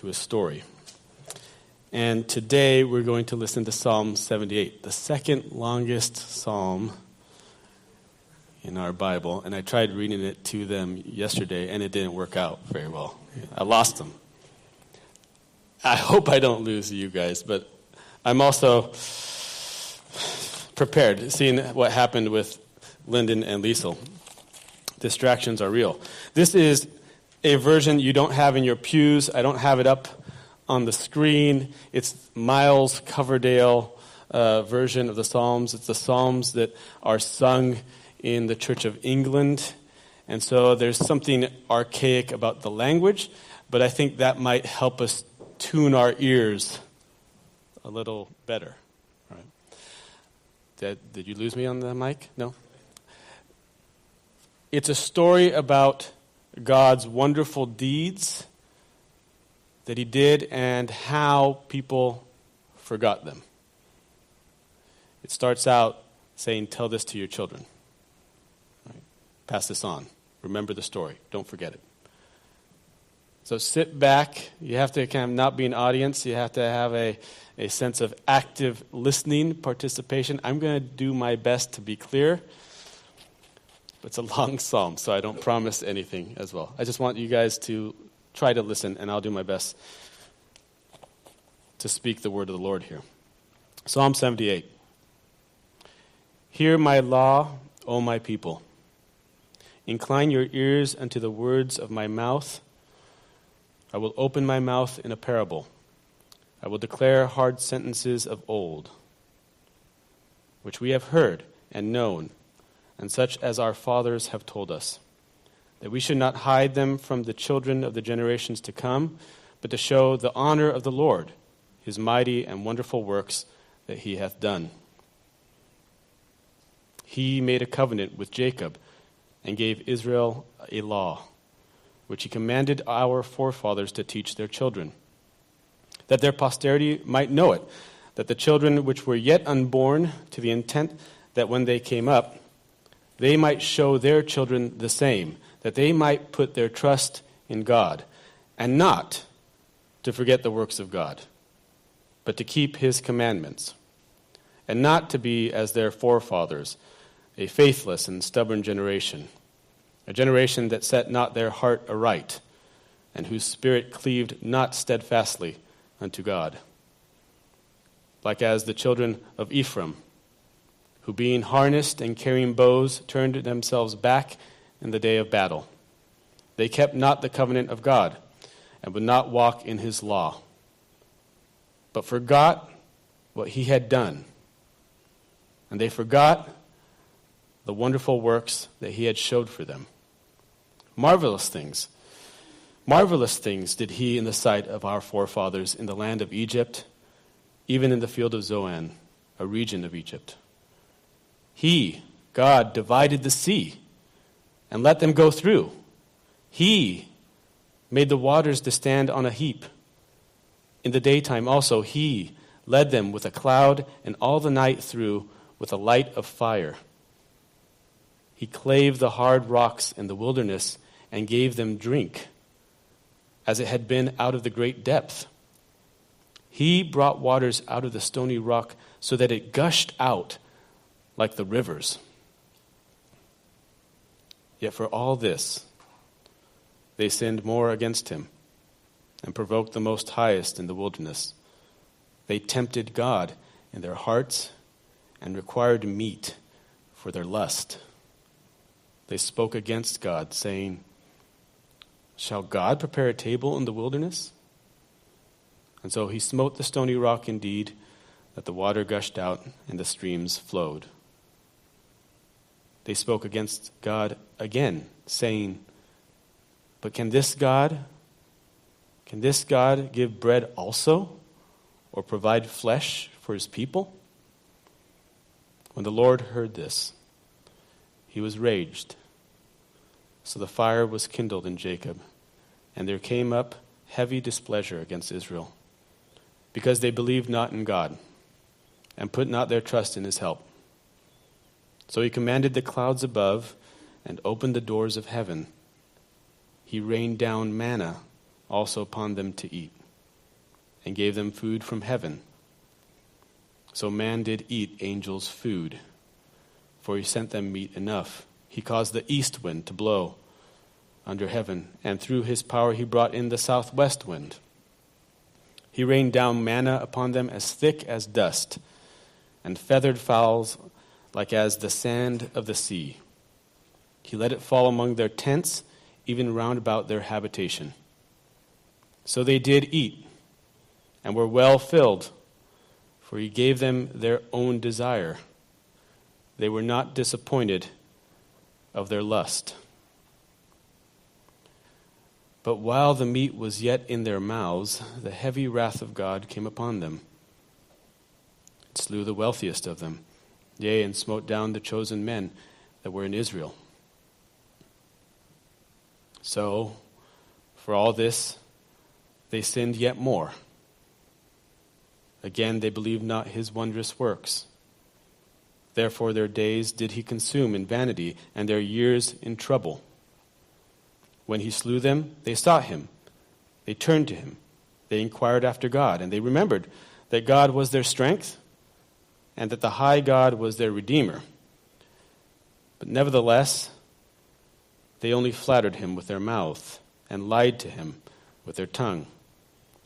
to a story. And today we're going to listen to Psalm 78, the second longest psalm in our Bible. And I tried reading it to them yesterday, and it didn't work out very well. I lost them. I hope I don't lose you guys, but I'm also prepared, seeing what happened with Lyndon and Liesel. Distractions are real. This is a version you don't have in your pews. I don't have it up on the screen. It's Miles Coverdale version of the Psalms. It's the Psalms that are sung in the Church of England. And so there's something archaic about the language, but I think that might help us tune our ears a little better. All right. Did you lose me on the mic? No? It's a story about God's wonderful deeds that he did and how people forgot them. It starts out saying, tell this to your children. Right? Pass this on. Remember the story. Don't forget it. So sit back. You have to kind of not be an audience. You have to have a sense of active listening, participation. I'm going to do my best to be clear. It's a long psalm, so I don't promise anything as well. I just want you guys to try to listen, and I'll do my best to speak the word of the Lord here. Psalm 78. Hear my law, O my people. Incline your ears unto the words of my mouth. I will open my mouth in a parable. I will declare hard sentences of old, which we have heard and known, and such as our fathers have told us, that we should not hide them from the children of the generations to come, but to show the honor of the Lord, his mighty and wonderful works that he hath done. He made a covenant with Jacob and gave Israel a law, which he commanded our forefathers to teach their children, that their posterity might know it, that the children which were yet unborn, to the intent that when they came up, they might show their children the same, that they might put their trust in God, and not to forget the works of God, but to keep his commandments, and not to be as their forefathers, a faithless and stubborn generation, a generation that set not their heart aright, and whose spirit cleaved not steadfastly unto God. Like as the children of Ephraim, who being harnessed and carrying bows turned themselves back in the day of battle. They kept not the covenant of God, and would not walk in his law, but forgot what he had done. And they forgot the wonderful works that he had showed for them. Marvelous things did he in the sight of our forefathers in the land of Egypt, even in the field of Zoan, a region of Egypt. He, God, divided the sea and let them go through. He made the waters to stand on a heap. In the daytime also he led them with a cloud, and all the night through with a light of fire. He clave the hard rocks in the wilderness and gave them drink, as it had been out of the great depth. He brought waters out of the stony rock so that it gushed out like the rivers. Yet for all this, they sinned more against him and provoked the Most Highest in the wilderness. They tempted God in their hearts and required meat for their lust. They spoke against God, saying, shall God prepare a table in the wilderness? And so he smote the stony rock indeed, that the water gushed out and the streams flowed. They spoke against God again, saying, but can this God give bread also, or provide flesh for his people? When the Lord heard this, he was raged. So the fire was kindled in Jacob, and there came up heavy displeasure against Israel, because they believed not in God, and put not their trust in his help. So he commanded the clouds above, and opened the doors of heaven. He rained down manna also upon them to eat, and gave them food from heaven. So man did eat angels' food, for he sent them meat enough. He caused the east wind to blow under heaven, and through his power he brought in the southwest wind. He rained down manna upon them as thick as dust, and feathered fowls like as the sand of the sea. He let it fall among their tents, even round about their habitation. So they did eat, and were well filled, for he gave them their own desire. They were not disappointed of their lust. But while the meat was yet in their mouths, the heavy wrath of God came upon them. It slew the wealthiest of them, yea, and smote down the chosen men that were in Israel. So, for all this, they sinned yet more. Again, they believed not his wondrous works. Therefore their days did he consume in vanity, and their years in trouble. When he slew them, they sought him. They turned to him. They inquired after God, and they remembered that God was their strength, and that the high God was their Redeemer. But nevertheless, they only flattered him with their mouth, and lied to him with their tongue.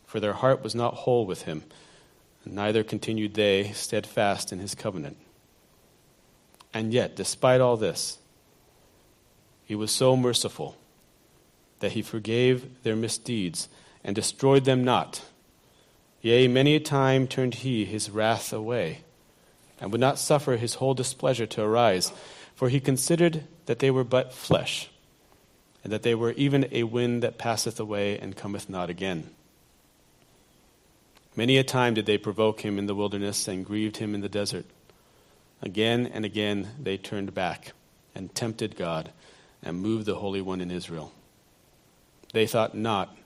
For their heart was not whole with him, and neither continued they steadfast in his covenant. And yet, despite all this, he was so merciful that he forgave their misdeeds and destroyed them not. Yea, many a time turned he his wrath away, and would not suffer his whole displeasure to arise, for he considered that they were but flesh, and that they were even a wind that passeth away and cometh not again. Many a time did they provoke him in the wilderness and grieved him in the desert. Again and again they turned back and tempted God and moved the Holy One in Israel. They thought not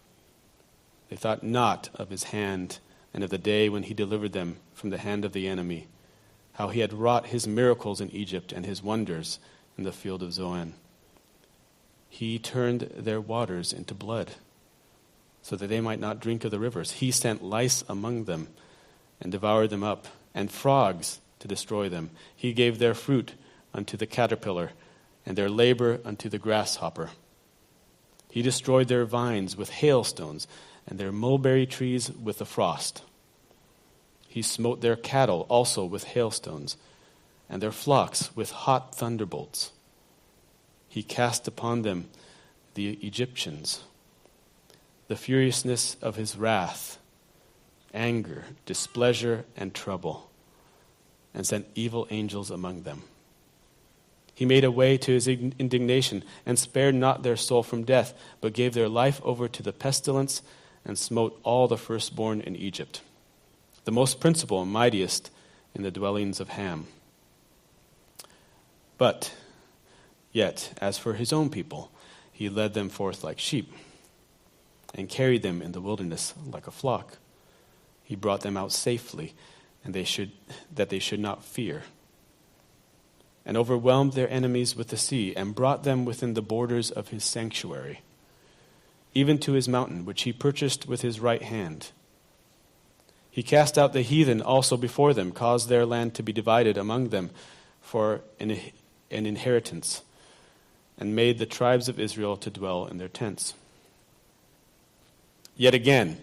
of his hand and of the day when he delivered them from the hand of the enemy, how he had wrought his miracles in Egypt and his wonders in the field of Zoan. He turned their waters into blood, so that they might not drink of the rivers. He sent lice among them and devoured them up, and frogs to destroy them. He gave their fruit unto the caterpillar, and their labor unto the grasshopper. He destroyed their vines with hailstones, and their mulberry trees with the frost. He smote their cattle also with hailstones, and their flocks with hot thunderbolts. He cast upon them the Egyptians, the furiousness of his wrath, anger, displeasure, and trouble, and sent evil angels among them. He made a way to his indignation, and spared not their soul from death, but gave their life over to the pestilence, and smote all the firstborn in Egypt, the most principal and mightiest in the dwellings of Ham. But yet, as for his own people, he led them forth like sheep, and carried them in the wilderness like a flock. He brought them out safely, and that they should not fear, and overwhelmed their enemies with the sea, and brought them within the borders of his sanctuary, even to his mountain, which he purchased with his right hand. He cast out the heathen also before them, caused their land to be divided among them for an inheritance, and made the tribes of Israel to dwell in their tents. Yet again,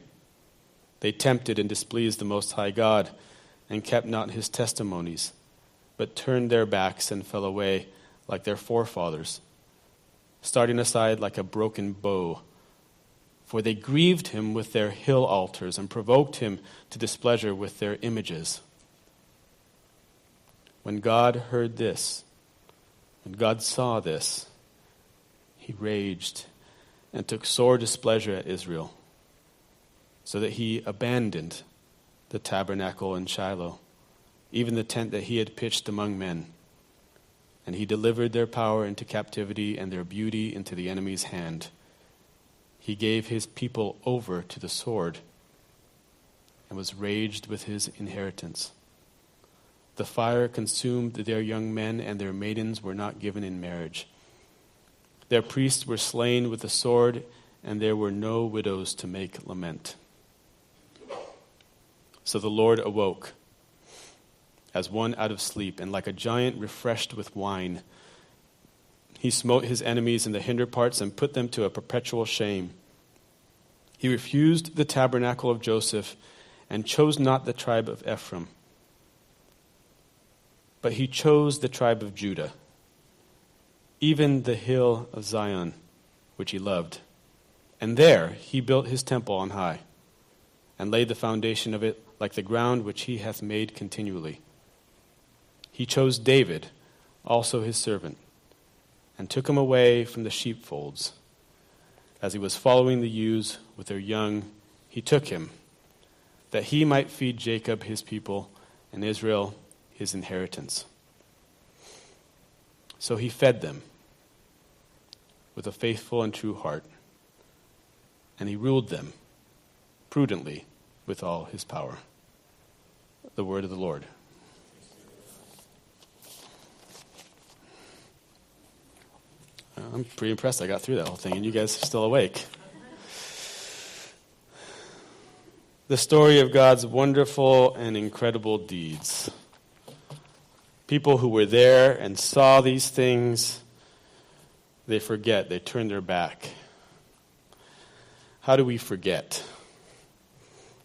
they tempted and displeased the Most High God, and kept not his testimonies, but turned their backs and fell away like their forefathers, starting aside like a broken bow. For they grieved him with their hill altars, and provoked him to displeasure with their images. When God heard this, when God saw this, he raged and took sore displeasure at Israel, so that he abandoned the tabernacle in Shiloh, even the tent that he had pitched among men. And he delivered their power into captivity, and their beauty into the enemy's hand. He gave his people over to the sword, and was raged with his inheritance. The fire consumed their young men, and their maidens were not given in marriage. Their priests were slain with the sword, and there were no widows to make lament. So the Lord awoke as one out of sleep, and like a giant refreshed with wine, he smote his enemies in the hinder parts and put them to a perpetual shame. He refused the tabernacle of Joseph and chose not the tribe of Ephraim, but he chose the tribe of Judah, even the hill of Zion, which he loved. And there he built his temple on high, and laid the foundation of it like the ground which he hath made continually. He chose David, also his servant, and took him away from the sheepfolds. As he was following the ewes with their young, he took him, that he might feed Jacob his people, and Israel his inheritance. So he fed them with a faithful and true heart, and he ruled them prudently with all his power. The word of the Lord. I'm pretty impressed I got through that whole thing, and you guys are still awake. The story of God's wonderful and incredible deeds. People who were there and saw these things, they forget, they turn their back. How do we forget?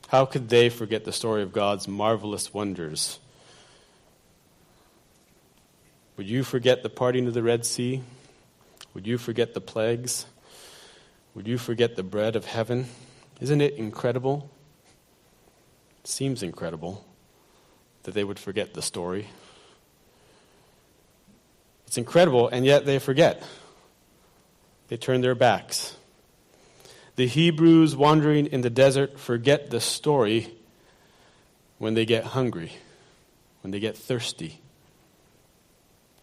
How could they forget the story of God's marvelous wonders? Would you forget the parting of the Red Sea? Would you forget the plagues? Would you forget the bread of heaven? Isn't it incredible? It seems incredible that they would forget the story. It's incredible, and yet they forget. They turn their backs. The Hebrews wandering in the desert forget the story when they get hungry, when they get thirsty.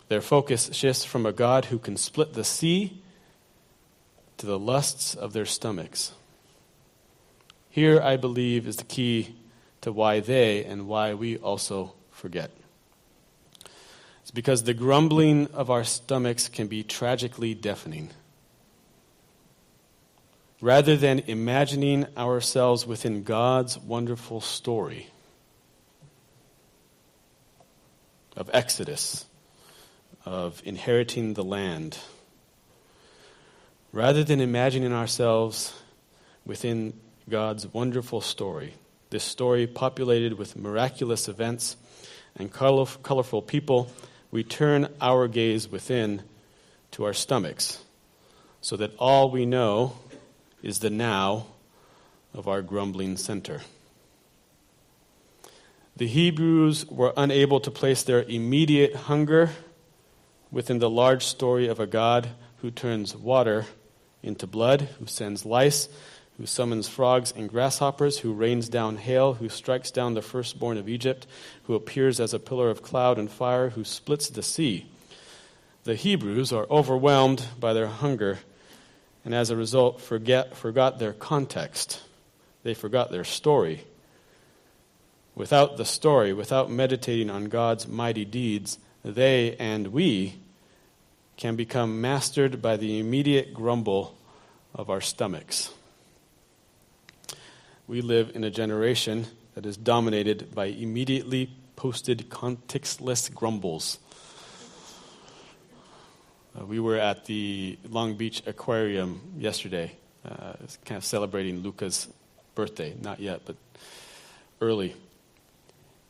Their focus shifts from a God who can split the sea to the lusts of their stomachs. Here, I believe, is the key to why they and why we also forget. It's because the grumbling of our stomachs can be tragically deafening. Rather than imagining ourselves within God's wonderful story of Exodus, of inheriting the land, rather than imagining ourselves within God's wonderful story, this story populated with miraculous events and colorful people, we turn our gaze within to our stomachs, so that all we know is the now of our grumbling center. The Hebrews were unable to place their immediate hunger within the large story of a God who turns water into blood, who sends lice, who summons frogs and grasshoppers, who rains down hail, who strikes down the firstborn of Egypt, who appears as a pillar of cloud and fire, who splits the sea. The Hebrews are overwhelmed by their hunger, and as a result forgot their context. They forgot their story. Without the story, without meditating on God's mighty deeds, they and we can become mastered by the immediate grumble of our stomachs. We live in a generation that is dominated by immediately posted contextless grumbles. We were at the Long Beach Aquarium yesterday, kind of celebrating Luca's birthday. Not yet, but early.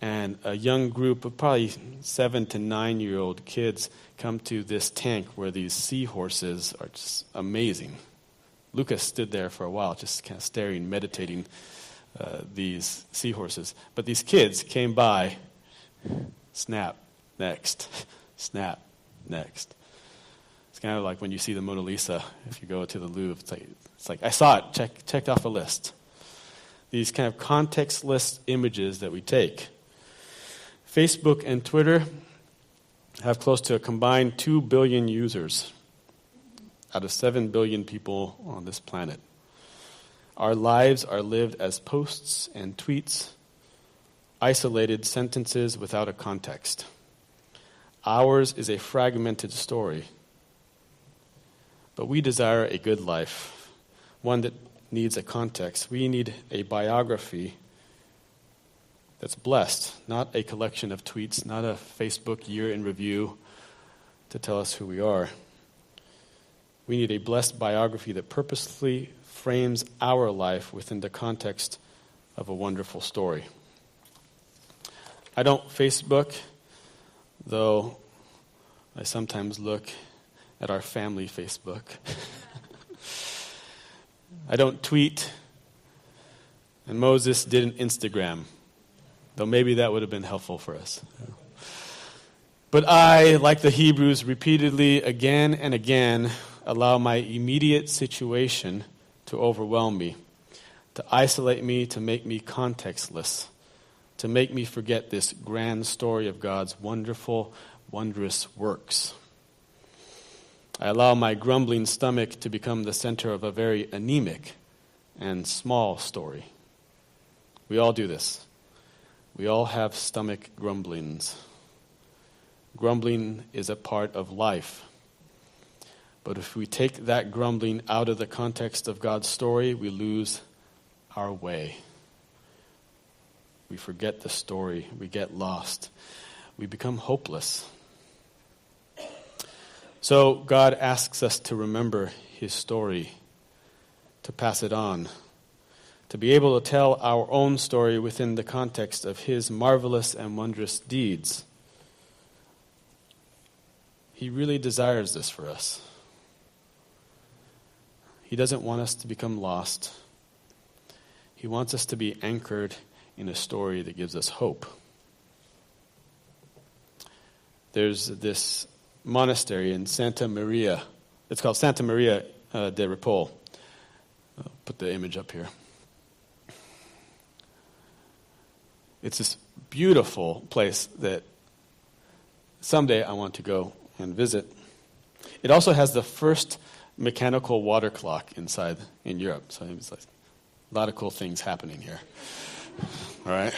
And a young group of probably 7 to 9-year-old kids come to this tank where these seahorses are just amazing. Lucas stood there for a while, just kind of staring, meditating these seahorses. But these kids came by, snap, next, snap, next. It's kind of like when you see the Mona Lisa, if you go to the Louvre, it's like I saw it, checked off a list. These kind of contextless images that we take. Facebook and Twitter have close to a combined 2 billion users out of 7 billion people on this planet. Our lives are lived as posts and tweets, isolated sentences without a context. Ours is a fragmented story. But we desire a good life, one that needs a context. We need a biography that's blessed, not a collection of tweets, not a Facebook year in review to tell us who we are. We need a blessed biography that purposely frames our life within the context of a wonderful story. I don't Facebook, though I sometimes look at our family Facebook. I don't tweet, and Moses didn't Instagram, though maybe that would have been helpful for us. But I, like the Hebrews, repeatedly, again and again, allow my immediate situation to overwhelm me, to isolate me, to make me contextless, to make me forget this grand story of God's wonderful, wondrous works. I allow my grumbling stomach to become the center of a very anemic and small story. We all do this. We all have stomach grumblings. Grumbling is a part of life. But if we take that grumbling out of the context of God's story, we lose our way. We forget the story. We get lost. We become hopeless. So God asks us to remember his story, to pass it on, to be able to tell our own story within the context of his marvelous and wondrous deeds. He really desires this for us. He doesn't want us to become lost. He wants us to be anchored in a story that gives us hope. There's this monastery in Santa Maria. It's called Santa Maria de Ripoll. I'll put the image up here. It's this beautiful place that someday I want to go and visit. It also has the first mechanical water clock inside in Europe. So it's like a lot of cool things happening here. All right?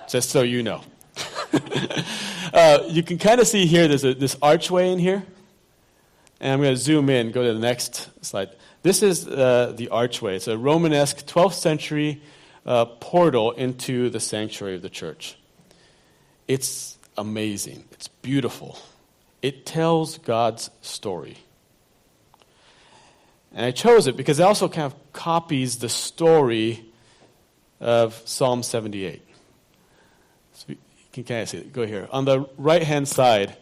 Just so you know. You can kind of see here there's this archway in here. And I'm going to zoom in, go to the next slide. This is the archway. It's a Romanesque 12th century portal into the sanctuary of the church. It's amazing. It's beautiful. It tells God's story. And I chose it because it also kind of copies the story of Psalm 78. So you can kind of see it. Go here. On the right-hand side,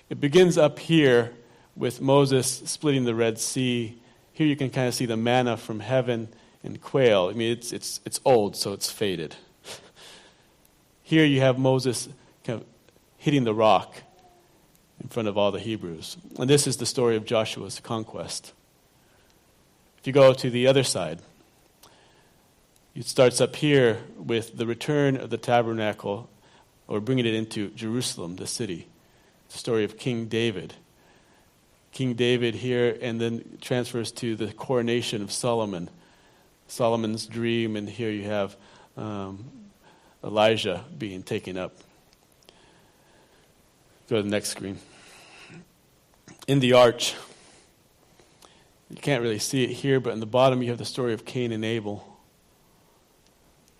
it begins up here with Moses splitting the Red Sea. Here you can kind of see the manna from heaven and quail. I mean, it's old, so it's faded. Here you have Moses kind of hitting the rock in front of all the Hebrews. And this is the story of Joshua's conquest. If you go to the other side, it starts up here with the return of the tabernacle, or bringing it into Jerusalem, the city. The story of King David. King David here, and then transfers to the coronation of Solomon. Solomon's dream, and here you have Elijah being taken up. Go to the next screen. In the arch, you can't really see it here, but in the bottom you have the story of Cain and Abel.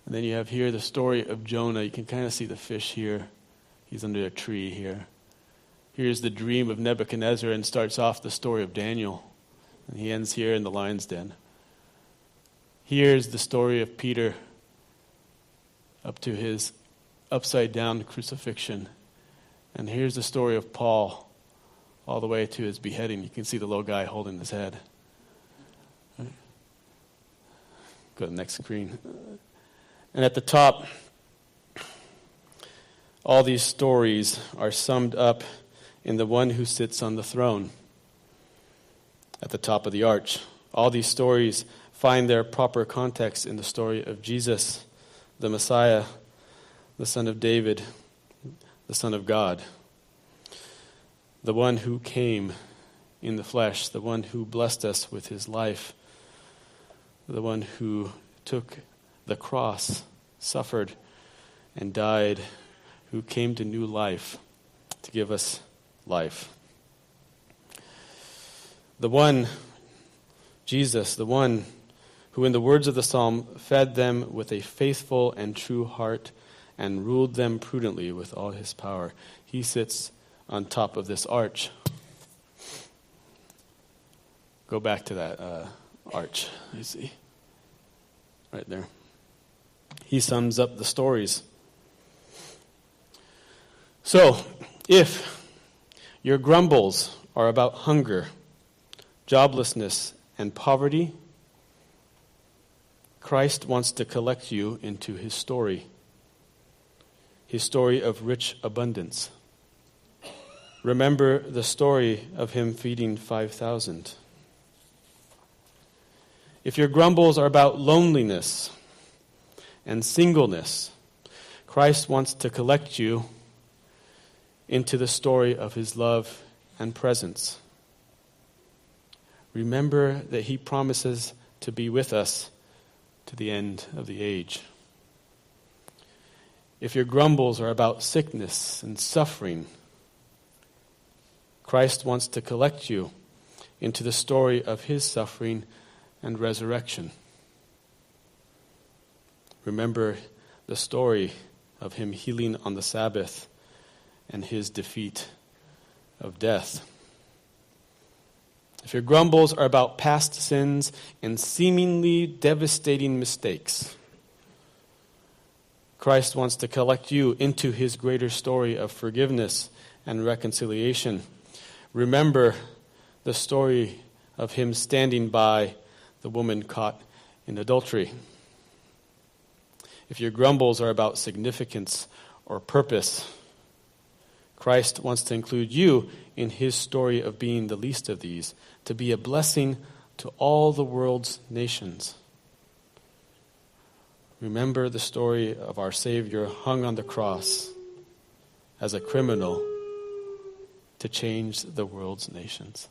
And then you have here the story of Jonah. You can kind of see the fish here. He's under a tree here. Here's the dream of Nebuchadnezzar, and starts off the story of Daniel. And he ends here in the lion's den. Here's the story of Peter up to his upside-down crucifixion. And here's the story of Paul all the way to his beheading. You can see the little guy holding his head. Go to the next screen. And at the top, all these stories are summed up in the one who sits on the throne at the top of the arch. All these stories find their proper context in the story of Jesus, the Messiah, the Son of David, the Son of God, the one who came in the flesh, the one who blessed us with his life, the one who took the cross, suffered, and died, who came to new life to give us life. The one, Jesus, the one who in the words of the psalm fed them with a faithful and true heart and ruled them prudently with all his power. He sits on top of this arch. Go back to that arch, you see. Right there. He sums up the stories. So, if your grumbles are about hunger, joblessness, and poverty, Christ wants to collect you into his story of rich abundance. Remember the story of him feeding 5,000. If your grumbles are about loneliness and singleness, Christ wants to collect you into the story of his love and presence. Remember that he promises to be with us to the end of the age. If your grumbles are about sickness and suffering, Christ wants to collect you into the story of his suffering and resurrection. Remember the story of him healing on the Sabbath and his defeat of death. If your grumbles are about past sins and seemingly devastating mistakes, Christ wants to collect you into his greater story of forgiveness and reconciliation. Remember the story of him standing by the woman caught in adultery. If your grumbles are about significance or purpose, Christ wants to include you in his story of being the least of these, to be a blessing to all the world's nations. Remember the story of our Savior hung on the cross as a criminal to change the world's nations.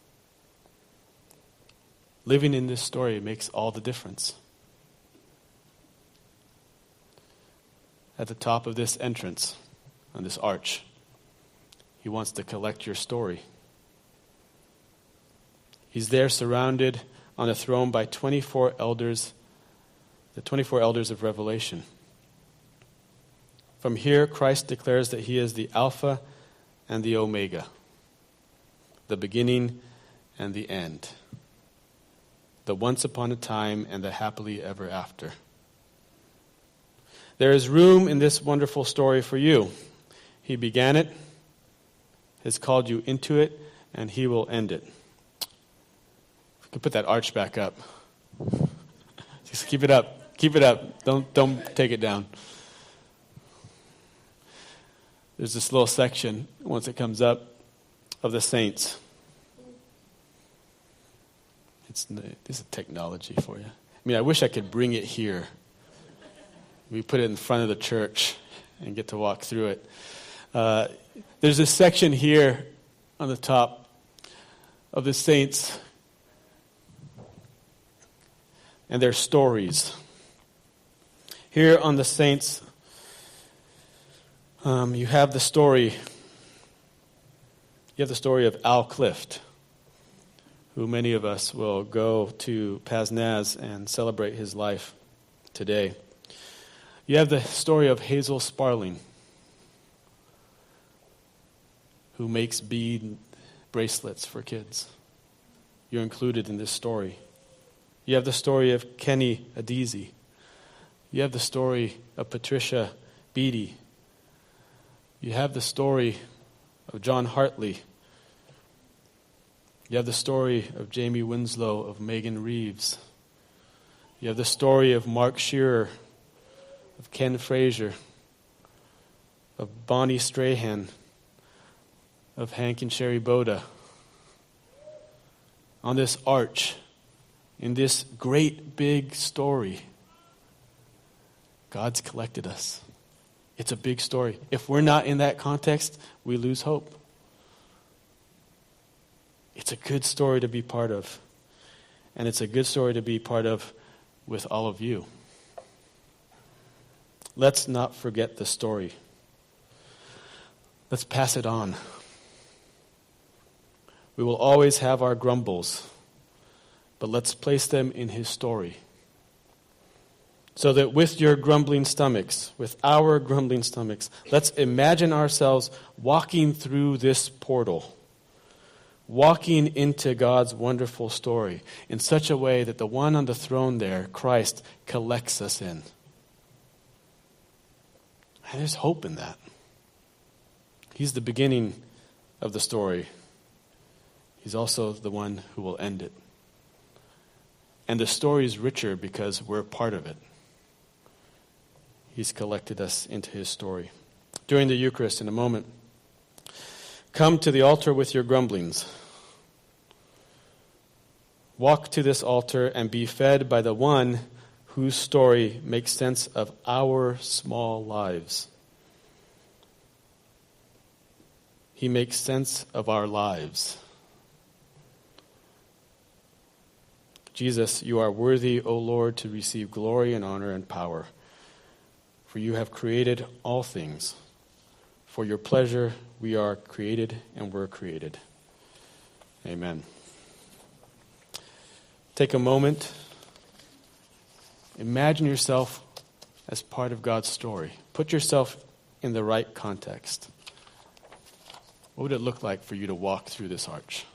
Living in this story makes all the difference. At the top of this entrance, on this arch, he wants to collect your story. He's there surrounded on a throne by 24 elders, the 24 elders of Revelation. From here, Christ declares that he is the Alpha and the Omega, the beginning and the end, the once upon a time and the happily ever after. There is room in this wonderful story for you. He began it, has called you into it, and he will end it. If we could put that arch back up. Just keep it up. Keep it up. Don't take it down. There's this little section, once it comes up, of the saints. This is technology for you. I mean, I wish I could bring it here. We put it in front of the church and get to walk through it. There's this section here on the top of the saints and their stories. Here on the saints, you have the story. You have the story of Al Clift, who many of us will go to Paznaz and celebrate his life today. You have the story of Hazel Sparling, who makes bead bracelets for kids. You're included in this story. You have the story of Kenny Adizi. You have the story of Patricia Beatty. You have the story of John Hartley. You have the story of Jamie Winslow, of Megan Reeves. You have the story of Mark Shearer, of Ken Fraser, of Bonnie Strahan, of Hank and Sherry Boda. On this arch, in this great big story, God's collected us. It's a big story. If we're not in that context, we lose hope. It's a good story to be part of. And it's a good story to be part of with all of you. Let's not forget the story. Let's pass it on. We will always have our grumbles, but let's place them in his story So that with your grumbling stomachs, with our grumbling stomachs, let's imagine ourselves walking through this portal, walking into God's wonderful story in such a way that the one on the throne there, Christ, collects us in. And there's hope in that. He's the beginning of the story. He's also the one who will end it. And the story is richer because we're part of it. He's collected us into his story. During the Eucharist, in a moment, come to the altar with your grumblings. Walk to this altar and be fed by the one whose story makes sense of our small lives. He makes sense of our lives. Jesus, you are worthy, O Lord, to receive glory and honor and power. For you have created all things. For your pleasure we are created and were created. Amen. Take a moment. Imagine yourself as part of God's story. Put yourself in the right context. What would it look like for you to walk through this arch?